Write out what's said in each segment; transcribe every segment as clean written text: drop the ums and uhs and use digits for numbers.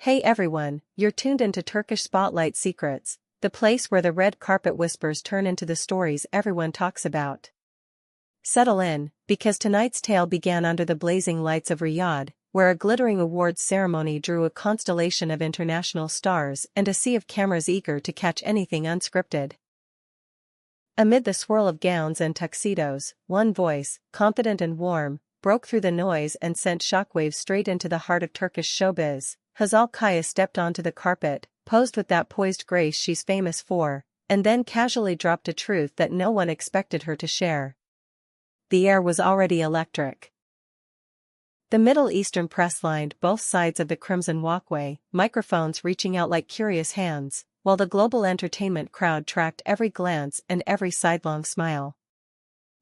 Hey everyone, you're tuned into Turkish Spotlight Secrets, the place where the red carpet whispers turn into the stories everyone talks about. Settle in, because tonight's tale began under the blazing lights of Riyadh, where a glittering awards ceremony drew a constellation of international stars and a sea of cameras eager to catch anything unscripted. Amid the swirl of gowns and tuxedos, one voice, confident and warm, broke through the noise and sent shockwaves straight into the heart of Turkish showbiz. Hazal stepped onto the carpet, posed with that poised grace she's famous for, and then casually dropped a truth that no one expected her to share. The air was already electric. The Middle Eastern press lined both sides of the crimson walkway, microphones reaching out like curious hands, while the global entertainment crowd tracked every glance and every sidelong smile.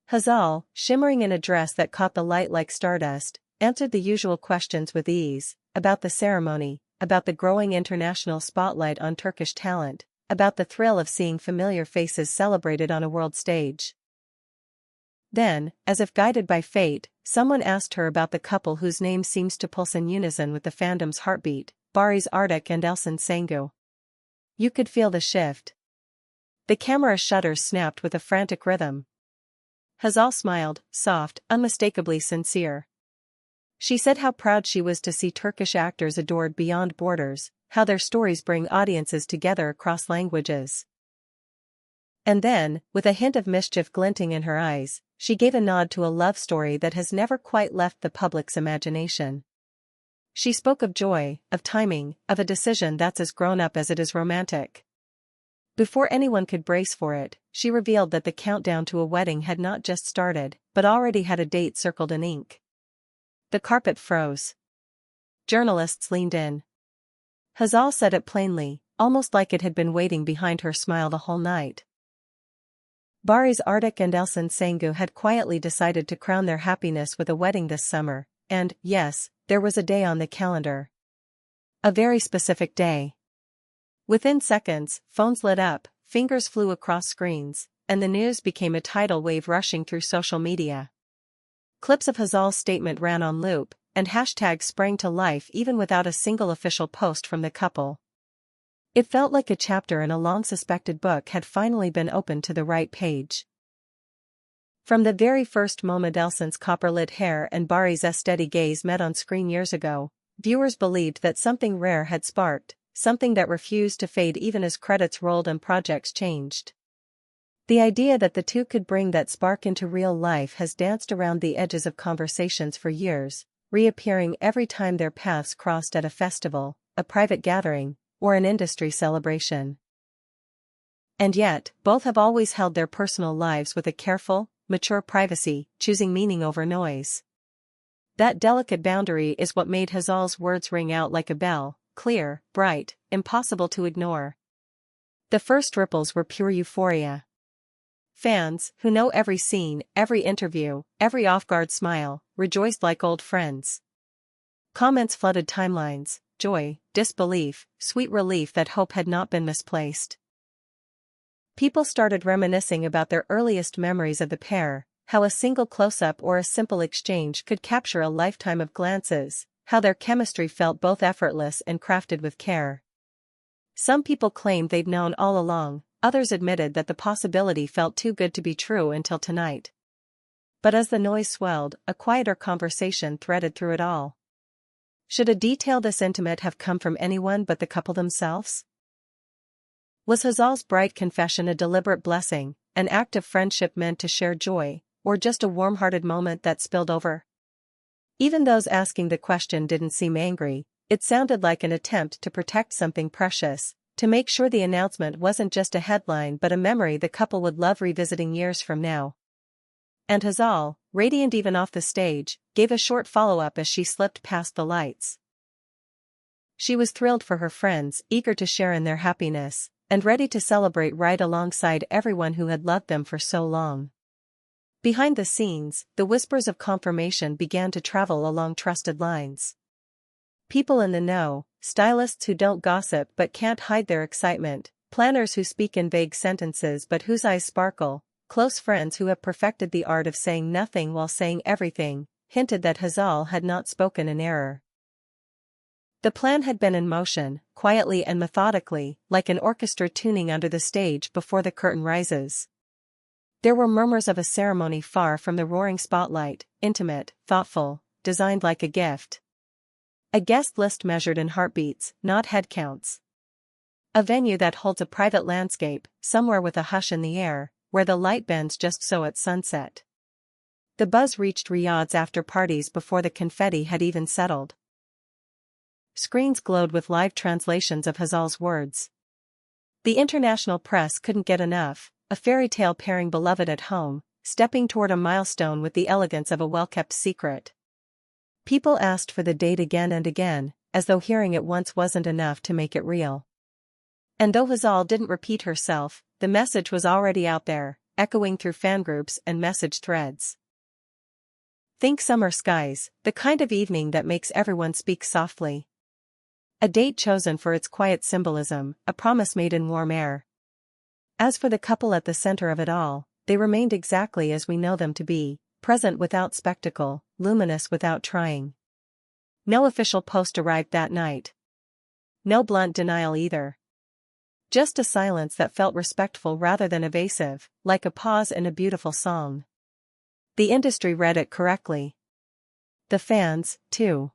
Hazal, shimmering in a dress that caught the light like stardust, answered the usual questions with ease, about the ceremony, about the growing international spotlight on Turkish talent, about the thrill of seeing familiar faces celebrated on a world stage. Then, as if guided by fate, someone asked her about the couple whose name seems to pulse in unison with the fandom's heartbeat, Barış and Elçin Sengu. You could feel the shift. The camera shutters snapped with a frantic rhythm. Hazal smiled, soft, unmistakably sincere. She said how proud she was to see Turkish actors adored beyond borders, how their stories bring audiences together across languages. And then, with a hint of mischief glinting in her eyes, she gave a nod to a love story that has never quite left the public's imagination. She spoke of joy, of timing, of a decision that's as grown-up as it is romantic. Before anyone could brace for it, she revealed that the countdown to a wedding had not just started, but already had a date circled in ink. The carpet froze. Journalists leaned in. Hazal said it plainly, almost like it had been waiting behind her smile the whole night. Barış and Elçin Sengu had quietly decided to crown their happiness with a wedding this summer, and, yes, there was a day on the calendar. A very specific day. Within seconds, phones lit up, fingers flew across screens, and the news became a tidal wave rushing through social media. Clips of Hazal's statement ran on loop, and hashtags sprang to life even without a single official post from the couple. It felt like a chapter in a long-suspected book had finally been opened to the right page. From the very first moment Elçin's copper-lit hair and Barış's steady gaze met on screen years ago, viewers believed that something rare had sparked, something that refused to fade even as credits rolled and projects changed. The idea that the two could bring that spark into real life has danced around the edges of conversations for years, reappearing every time their paths crossed at a festival, a private gathering, or an industry celebration. And yet, both have always held their personal lives with a careful, mature privacy, choosing meaning over noise. That delicate boundary is what made Hazal's words ring out like a bell, clear, bright, impossible to ignore. The first ripples were pure euphoria. Fans, who know every scene, every interview, every off-guard smile, rejoiced like old friends. Comments flooded timelines, joy, disbelief, sweet relief that hope had not been misplaced. People started reminiscing about their earliest memories of the pair, how a single close-up or a simple exchange could capture a lifetime of glances, how their chemistry felt both effortless and crafted with care. Some people claimed they'd known all along, others admitted that the possibility felt too good to be true until tonight. But as the noise swelled, a quieter conversation threaded through it all. Should a detail this intimate have come from anyone but the couple themselves? Was Hazal's bright confession a deliberate blessing, an act of friendship meant to share joy, or just a warm-hearted moment that spilled over? Even those asking the question didn't seem angry. It sounded like an attempt to protect something precious, to make sure the announcement wasn't just a headline but a memory the couple would love revisiting years from now. And Hazal, radiant even off the stage, gave a short follow-up as she slipped past the lights. She was thrilled for her friends, eager to share in their happiness, and ready to celebrate right alongside everyone who had loved them for so long. Behind the scenes, the whispers of confirmation began to travel along trusted lines. People in the know, stylists who don't gossip but can't hide their excitement, planners who speak in vague sentences but whose eyes sparkle, close friends who have perfected the art of saying nothing while saying everything, hinted that Hazal had not spoken in error. The plan had been in motion, quietly and methodically, like an orchestra tuning under the stage before the curtain rises. There were murmurs of a ceremony far from the roaring spotlight, intimate, thoughtful, designed like a gift. A guest list measured in heartbeats, not head counts. A venue that holds a private landscape, somewhere with a hush in the air, where the light bends just so at sunset. The buzz reached Riyadh's after parties before the confetti had even settled. Screens glowed with live translations of Hazal's words. The international press couldn't get enough, a fairy tale pairing beloved at home, stepping toward a milestone with the elegance of a well-kept secret. People asked for the date again and again, as though hearing it once wasn't enough to make it real. And though Hazal didn't repeat herself, the message was already out there, echoing through fan groups and message threads. Think summer skies, the kind of evening that makes everyone speak softly. A date chosen for its quiet symbolism, a promise made in warm air. As for the couple at the center of it all, they remained exactly as we know them to be, present without spectacle, luminous without trying. No official post arrived that night. No blunt denial either. Just a silence that felt respectful rather than evasive, like a pause in a beautiful song. The industry read it correctly. The fans, too.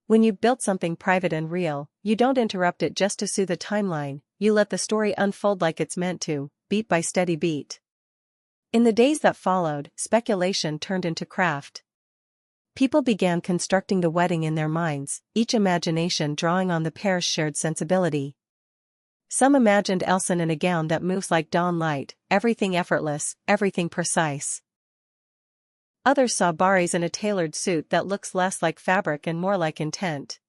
When you've built something private and real, you don't interrupt it just to soothe the timeline, you let the story unfold like it's meant to, beat by steady beat. In the days that followed, speculation turned into craft. People began constructing the wedding in their minds, each imagination drawing on the pair's shared sensibility. Some imagined Elçin in a gown that moves like dawn light, everything effortless, everything precise. Others saw Barış in a tailored suit that looks less like fabric and more like intent.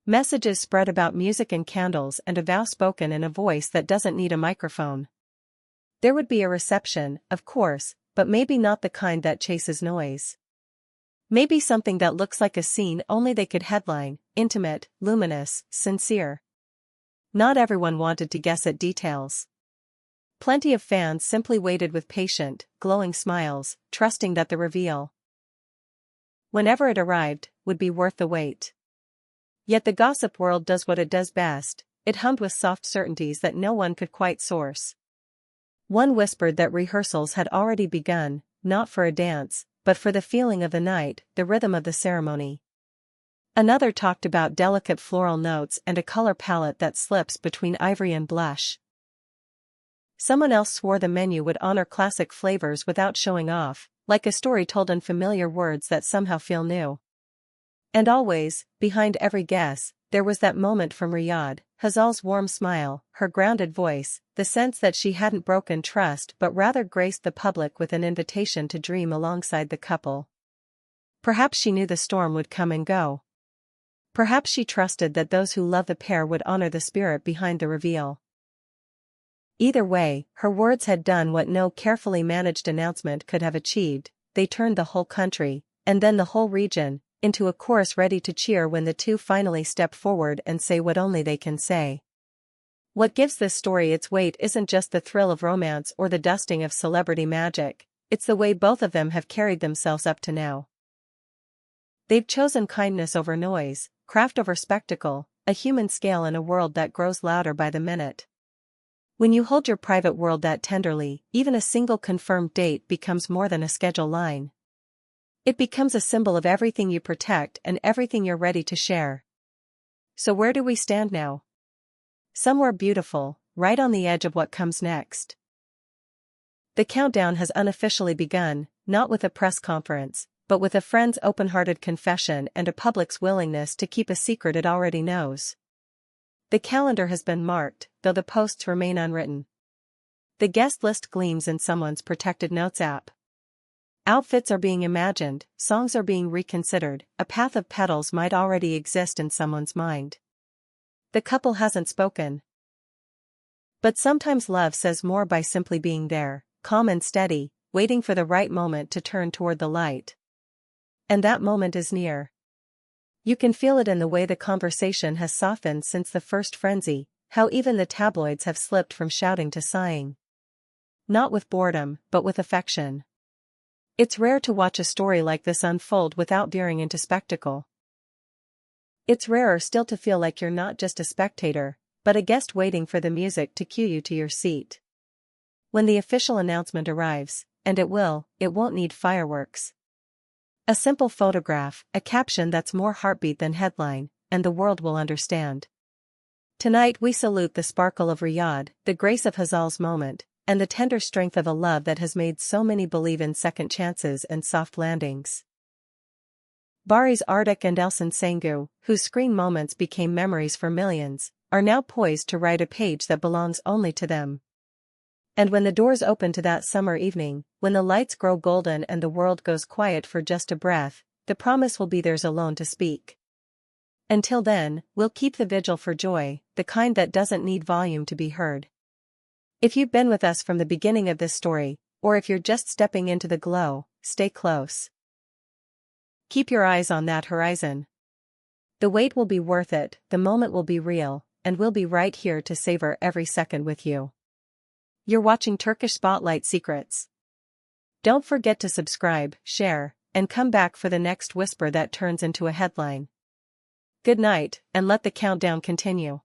Messages spread about music and candles and a vow spoken in a voice that doesn't need a microphone. There would be a reception, of course, but maybe not the kind that chases noise. Maybe something that looks like a scene only they could headline, intimate, luminous, sincere. Not everyone wanted to guess at details. Plenty of fans simply waited with patient, glowing smiles, trusting that the reveal, whenever it arrived, would be worth the wait. Yet the gossip world does what it does best, it hummed with soft certainties that no one could quite source. One whispered that rehearsals had already begun, not for a dance, but for the feeling of the night, the rhythm of the ceremony. Another talked about delicate floral notes and a color palette that slips between ivory and blush. Someone else swore the menu would honor classic flavors without showing off, like a story told in familiar words that somehow feel new. And always, behind every guess, there was that moment from Riyadh, Hazal's warm smile, her grounded voice, the sense that she hadn't broken trust but rather graced the public with an invitation to dream alongside the couple. Perhaps she knew the storm would come and go. Perhaps she trusted that those who love the pair would honor the spirit behind the reveal. Either way, her words had done what no carefully managed announcement could have achieved, they turned the whole country, and then the whole region, into a chorus ready to cheer when the two finally step forward and say what only they can say. What gives this story its weight isn't just the thrill of romance or the dusting of celebrity magic, it's the way both of them have carried themselves up to now. They've chosen kindness over noise, craft over spectacle, a human scale in a world that grows louder by the minute. When you hold your private world that tenderly, even a single confirmed date becomes more than a schedule line. It becomes a symbol of everything you protect and everything you're ready to share. So where do we stand now? Somewhere beautiful, right on the edge of what comes next. The countdown has unofficially begun, not with a press conference, but with a friend's open-hearted confession and a public's willingness to keep a secret it already knows. The calendar has been marked, though the posts remain unwritten. The guest list gleams in someone's protected notes app. Outfits are being imagined, songs are being reconsidered, a path of petals might already exist in someone's mind. The couple hasn't spoken. But sometimes love says more by simply being there, calm and steady, waiting for the right moment to turn toward the light. And that moment is near. You can feel it in the way the conversation has softened since the first frenzy, how even the tabloids have slipped from shouting to sighing. Not with boredom, but with affection. It's rare to watch a story like this unfold without veering into spectacle. It's rarer still to feel like you're not just a spectator, but a guest waiting for the music to cue you to your seat. When the official announcement arrives, and it won't need fireworks. A simple photograph, a caption that's more heartbeat than headline, and the world will understand. Tonight we salute the sparkle of Riyadh, the grace of Hazal's moment, and the tender strength of a love that has made so many believe in second chances and soft landings. Barış Arduç and Elçin Sengu, whose screen moments became memories for millions, are now poised to write a page that belongs only to them. And when the doors open to that summer evening, when the lights grow golden and the world goes quiet for just a breath, the promise will be theirs alone to speak. Until then, we'll keep the vigil for joy, the kind that doesn't need volume to be heard. If you've been with us from the beginning of this story, or if you're just stepping into the glow, stay close. Keep your eyes on that horizon. The wait will be worth it, the moment will be real, and we'll be right here to savor every second with you. You're watching Turkish Spotlight Secrets. Don't forget to subscribe, share, and come back for the next whisper that turns into a headline. Good night, and let the countdown continue.